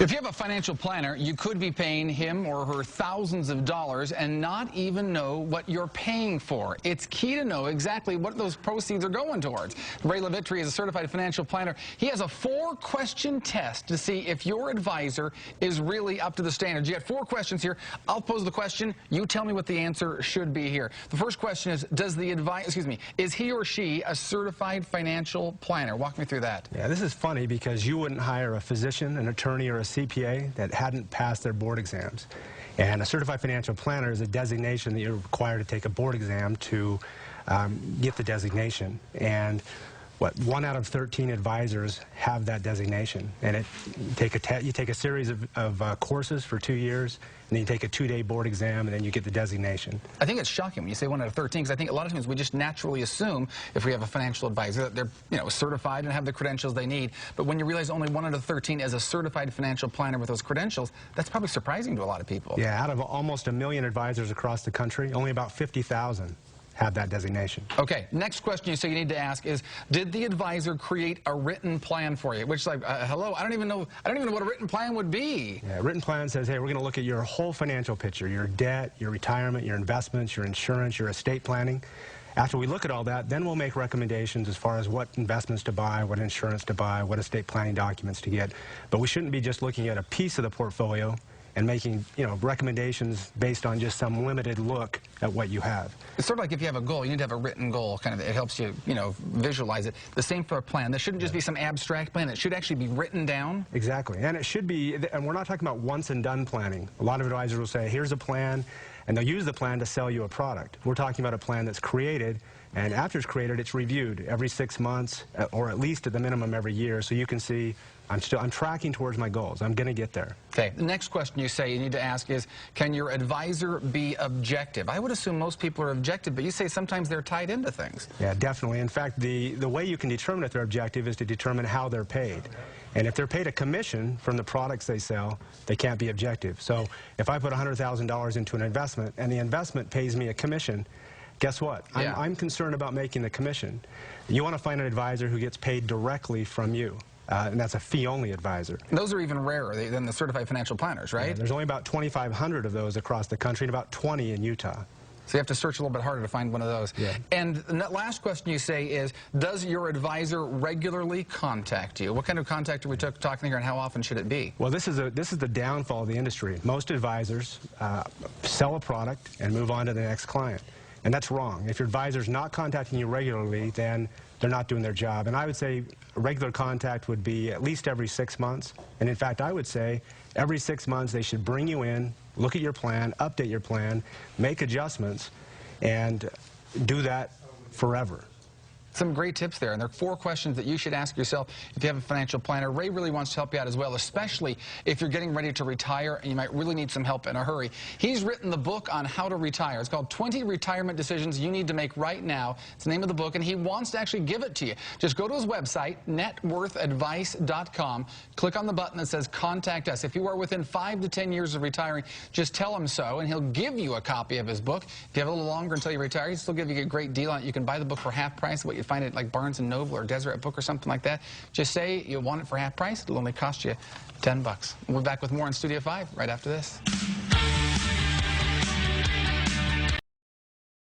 If you have a financial planner, you could be paying him or her thousands of dollars and not even know what you're paying for. It's key to know exactly what those proceeds are going towards. LeVitre is a certified financial planner. He has a 4-question test to see if your advisor is really up to the standards. You got 4 questions here. I'll pose the question. You tell me what the answer should be here. The first question is, is he or she a certified financial planner? Walk me through that. Yeah, this is funny because you wouldn't hire a physician, an attorney, or a CPA that hadn't passed their board exams. And a certified financial planner is a designation that you're required to take a board exam to get the designation. And what, 1 out of 13 advisors have that designation. And you take a series of courses for 2 years, and then you take a 2-day board exam, and then you get the designation. I think it's shocking when you say 1 out of 13, because I think a lot of times we just naturally assume if we have a financial advisor that they're certified and have the credentials they need. But when you realize only 1 out of 13 is a certified financial planner with those credentials, that's probably surprising to a lot of people. Yeah, out of almost 1 million advisors across the country, only about 50,000 have that designation. Okay, next question you say you need to ask is, did the advisor create a written plan for you? Which is like, hello, I don't even know what a written plan would be. Yeah, a written plan says, hey, we're going to look at your whole financial picture, your debt, your retirement, your investments, your insurance, your estate planning. After we look at all that, then we'll make recommendations as far as what investments to buy, what insurance to buy, what estate planning documents to get. But we shouldn't be just looking at a piece of the portfolio and making, recommendations based on just some limited look at what you have. It's sort of like if you have a goal, you need to have a written goal. Kind of, it helps you, visualize it. The same for a plan. There shouldn't just be some abstract plan. It should actually be written down. Exactly, and it should be. And we're not talking about once and done planning. A lot of advisors will say, "Here's a plan," and they'll use the plan to sell you a product. We're talking about a plan that's created, and after it's created, it's reviewed every 6 months, or at least at the minimum every year, so you can see I'm tracking towards my goals. I'm going to get there. Okay. The next question you say you need to ask is, can your advisor be objective? I would assume most people are objective, but you say sometimes they're tied into things. Yeah, definitely. In fact, the way you can determine if they're objective is to determine how they're paid. And if they're paid a commission from the products they sell, they can't be objective. So if I put $100,000 into an investment and the investment pays me a commission, guess what? I'm concerned about making the commission. You want to find an advisor who gets paid directly from you. And that's a fee-only advisor. And those are even rarer than the certified financial planners, right? Yeah, there's only about 2,500 of those across the country and about 20 in Utah. So you have to search a little bit harder to find one of those. Yeah. And the last question you say is, does your advisor regularly contact you? What kind of contact are we talking here, and how often should it be? Well, this is the downfall of the industry. Most advisors sell a product and move on to the next client. And that's wrong. If your advisor's not contacting you regularly, then they're not doing their job. And I would say regular contact would be at least every 6 months. And in fact, I would say every 6 months they should bring you in, look at your plan, update your plan, make adjustments, and do that forever. Some great tips there, and there are 4 questions that you should ask yourself if you have a financial planner. Ray really wants to help you out as well, especially if you're getting ready to retire and you might really need some help in a hurry. He's written the book on how to retire. It's called 20 Retirement Decisions You Need to Make Right Now. It's the name of the book, and he wants to actually give it to you. Just go to his website, networthadvice.com. Click on the button that says Contact Us. If you are within 5 to 10 years of retiring, just tell him so, and he'll give you a copy of his book. If you have a little longer until you retire, he'll still give you a great deal on it. You can buy the book for half price, what you find it like Barnes & Noble or Deseret Book or something like that. Just say you want it for half price. It'll only cost you $10. We'll be back with more on Studio 5 right after this.